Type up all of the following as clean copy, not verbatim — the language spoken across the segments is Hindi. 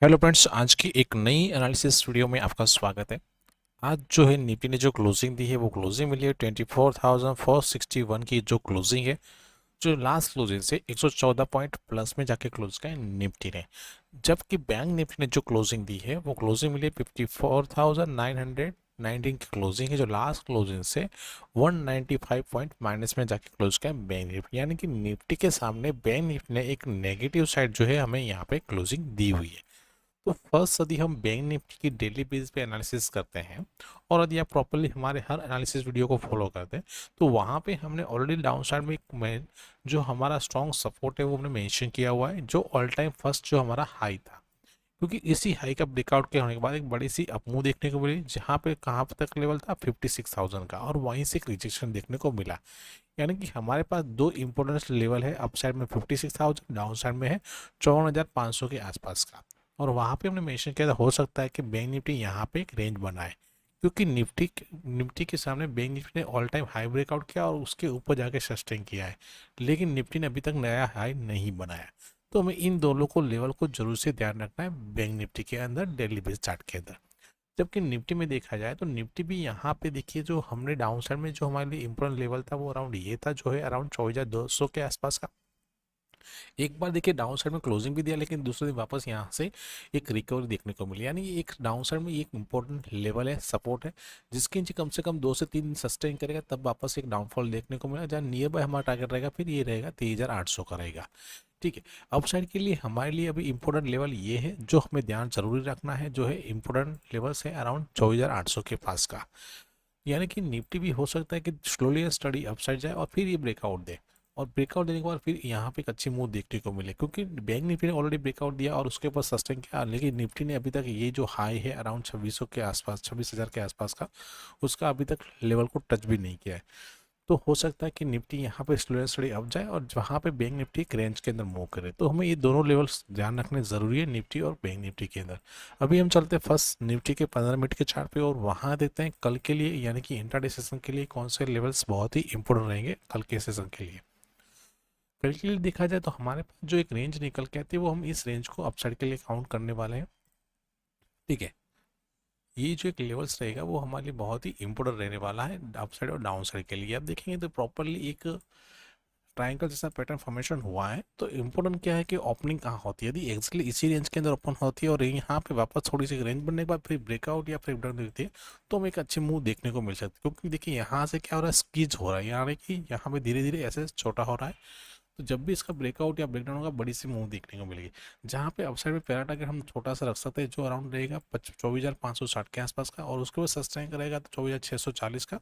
हेलो फ्रेंड्स, आज की एक नई एनालिसिस वीडियो में आपका स्वागत है। आज जो है निफ्टी ने जो क्लोजिंग दी है वो क्लोजिंग मिली है 24,461 की जो क्लोजिंग है, जो लास्ट क्लोजिंग से 114 पॉइंट प्लस में जाके क्लोज किया है निफ्टी ने। जबकि बैंक निफ्टी ने जो क्लोजिंग दी है वो क्लोजिंग मिली है 54,919 की क्लोजिंग है, जो लास्ट क्लोजिंग से 195 पॉइंट माइनस में जाके क्लोज किया है बैंक निफ्टी। यानी कि निफ्टी के सामने बैंक निफ्टी ने एक नेगेटिव साइड जो है हमें यहाँ पे क्लोजिंग दी हुई है। तो फर्स्ट यदि हम बैंक निफ्टी की डेली बेस पे एनालिसिस करते हैं और यदि आप प्रॉपरली हमारे हर एनालिसिस वीडियो को फॉलो करते हैं तो वहाँ पे हमने ऑलरेडी डाउन साइड में एक जो हमारा स्ट्रॉन्ग सपोर्ट है वो हमने मेंशन किया हुआ है, जो ऑल टाइम फर्स्ट जो हमारा हाई था। क्योंकि इसी हाई का ब्रेकआउट के होने के बाद एक बड़ी सी अपमूव देखने को मिली, जहाँ पे कहाँ पे तक लेवल था 56,000 का, और वहीं से एक रिजेक्शन देखने को मिला। यानी कि हमारे पास दो इंपॉर्टेंट लेवल है, अप साइड में 56,000, डाउन साइड में है 54,500 के आसपास का। और वहाँ पे हमने मेंशन किया था हो सकता है कि बैंक निफ्टी यहाँ पे एक रेंज बनाए, क्योंकि निफ्टी के सामने बैंक निफ्टी ने ऑल टाइम हाई ब्रेकआउट किया और उसके ऊपर जाके सस्टेन किया है, लेकिन निफ्टी ने अभी तक नया हाई नहीं बनाया। तो हमें इन दोनों को लेवल को जरूर से ध्यान रखना है बैंक निफ्टी के अंदर, डेली बेस चार्ट के अंदर। जबकि निफ्टी में देखा जाए तो निफ्टी भी यहाँ पे देखिए, जो हमने डाउन साइड में जो हमारे लिए इम्पोर्टेंट लेवल था वो अराउंड ये था, जो है अराउंड 24,200 के आसपास का। एक बार देखिए डाउन साइड में क्लोजिंग भी दिया, लेकिन दूसरे दिन वापस यहाँ से एक रिकवरी देखने को मिली। यानी एक डाउन साइड में एक इंपॉर्टेंट लेवल है, सपोर्ट है, जिसके नीचे कम से कम 2 से 3 सस्टेन करेगा, तब वापस एक डाउनफॉल देखने को मिलेगा, जहाँ नियर बाय हमारा टारगेट रहेगा फिर ये रहेगा 23,800 का रहेगा। ठीक है। अपसाइड के लिए हमारे लिए अभी इंपॉर्टेंट लेवल ये है, जो हमें ध्यान जरूरी रखना है, जो है इंपॉर्टेंट लेवल्स है अराउंड 24,800 के पास का। यानी कि निफ्टी भी हो सकता है कि स्लोली स्टडी अपसाइड जाए और फिर ये ब्रेकआउट दे, और ब्रेकआउट देने के बाद फिर यहाँ पे एक अच्छी मूव देखने को मिले, क्योंकि बैंक निफ्टी ने ऑलरेडी ब्रेकआउट दिया और उसके ऊपर सस्टेन किया, लेकिन निफ्टी ने अभी तक ये जो हाई है अराउंड 2600 के आसपास, 26,000 के आसपास का, उसका अभी तक लेवल को टच भी नहीं किया है। तो हो सकता है कि निफ्टी यहाँ पे स्लोली स्टडी अप जाए और जहाँ पे बैंक निफ्टी एक रेंज के अंदर मूव करे। तो हमें ये दोनों लेवल्स ध्यान रखने ज़रूरी है निफ्टी और बैंक निफ्टी के अंदर। अभी हम चलते हैं फर्स्ट निफ्टी के 15 मिनट के चार्ट पे, और वहाँ देखते हैं कल के लिए यानी कि इंट्राडे सेशन के लिए कौन से लेवल्स बहुत ही इंपॉर्टेंट रहेंगे कल के सेशन के लिए। कल के लिए देखा जाए तो हमारे पास जो एक रेंज निकल के आती है वो हम इस रेंज को अपसाइड के लिए काउंट करने वाले हैं। ठीक है। ये जो एक लेवल्स रहेगा वो हमारे लिए बहुत ही इंपॉर्टेंट रहने वाला है अप साइड और डाउन साइड के लिए। आप देखेंगे तो प्रॉपरली एक ट्रायंगल जैसा पैटर्न फॉर्मेशन हुआ है। तो इम्पोर्टेंट क्या है कि ओपनिंग कहाँ होती है, यदि एक्जैक्टली इसी रेंज के अंदर ओपन होती है और यहाँ पे वापस थोड़ी सी रेंज बनने के बाद फिर ब्रेकआउट या फिर ब्रेक देती है, तो हमें एक अच्छी मूव देखने को मिल सकती है। क्योंकि देखिए यहाँ से क्या हो रहा है, स्कीज हो रहा है, यानी कि यहाँ पे धीरे धीरे ऐसे छोटा हो रहा है। तो जब भी इसका ब्रेकआउट या ब्रेकडाउन होगा, बड़ी सी मूव देखने को मिलेगी, जहाँ पे अपसाइड में पैरा टारगेट हम छोटा सा रख सकते हैं, जो अराउंड रहेगा 24,560 के आसपास का, और उसके बाद सस्टेन करेगा तो 24,640 का,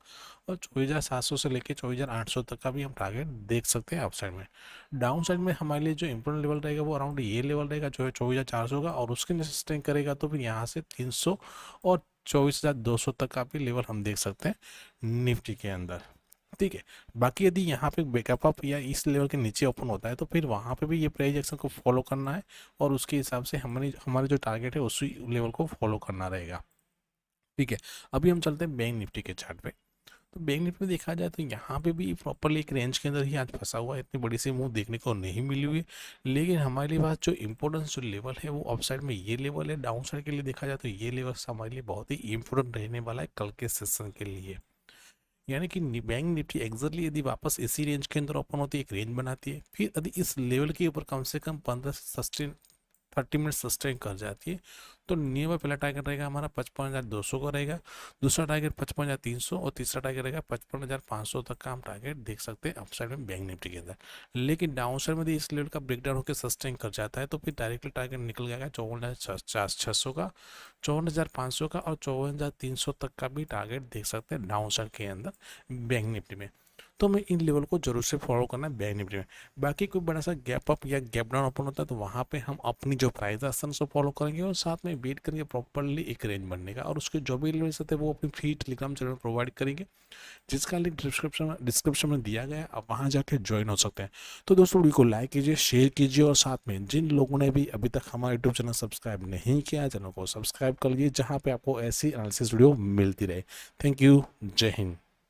और 24,700 से लेकर 24,800 तक का भी हम टारगेट देख सकते हैं अपसाइड में। डाउन साइड में हमारे लिए जो इंपॉर्टेंट लेवल रहेगा वो अराउंड ये लेवल रहेगा, जो है 24,400 का, और उसके नीचे सस्टेन करेगा तो फिर यहाँ से 300 और 24,200 तक का भी लेवल हम देख सकते हैं निफ्टी के अंदर। ठीक है। बाकी यदि यहाँ पे बैकअप अप या इस लेवल के नीचे ओपन होता है तो फिर वहाँ पे भी ये प्राइस एक्शन को फॉलो करना है, और उसके हिसाब से हमारे जो टारगेट है उसी लेवल को फॉलो करना रहेगा। ठीक है। अभी हम चलते हैं बैंक निफ्टी के चार्ट पे। तो बैंक निफ्टी में देखा जाए तो यहाँ पे भी प्रॉपरली एक रेंज के अंदर ही आज फंसा हुआ है, इतनी बड़ी सी मूव देखने को नहीं मिली हुई है। लेकिन हमारे पास जो इंपॉर्टेंस जो लेवल है वो अपसाइड में ये लेवल है, डाउन साइड के लिए देखा जाए तो ये लेवल हमारे लिए बहुत ही इंपॉर्टेंट रहने वाला है कल के सेशन के लिए। यानी कि बैंक निफ्टी एग्जैक्टली यदि वापस इसी रेंज के अंदर ओपन होती है, एक रेंज बनाती है, फिर यदि इस लेवल के ऊपर कम से कम 15 से 30 मिनट सस्टेन कर जाती है, तो नियर बाय पहला टारगेट रहेगा हमारा 55,200 का रहेगा, दूसरा टारगेट 55,300, और तीसरा टारगेट रहेगा 55,500 तक का हम टारगेट देख सकते हैं अपसाइड में बैंक निफ्टी के अंदर। लेकिन डाउन साइड में यदि इस लेवल का ब्रेकडाउन होकर सस्टेन कर जाता है तो फिर डायरेक्टली टारगेट निकल जाएगा 54,600 का, 54,500 का, और 54,300 तक का भी टारगेट देख सकते हैं डाउन साइड के अंदर बैंक निफ्टी में। तो हमें इन लेवल को जरूर से फॉलो करना है बैंक निफ्टी में। बाकी कोई बड़ा सा गैप अप या गैप डाउन ओपन होता है तो वहाँ पे हम अपनी जो प्राइस आसन से फॉलो करेंगे, और साथ में वेट करेंगे प्रॉपरली एक रेंज बनने का, और उसके जो भी लेवल्स होते हैं वो अपनी फ्री टेलीग्राम चैनल प्रोवाइड करेंगे, जिसका लिंक डिस्क्रिप्शन में दिया गया है, आप वहाँ जाके ज्वाइन हो सकते हैं। तो दोस्तों वीडियो को लाइक कीजिए, शेयर कीजिए, और साथ में जिन लोगों ने भी अभी तक हमारा यूट्यूब चैनल सब्सक्राइब नहीं किया है, चैनल को सब्सक्राइब कर लीजिए, जहाँ पे आपको ऐसी एनालिसिस वीडियो मिलती रहे। Thank you. जय हिंद।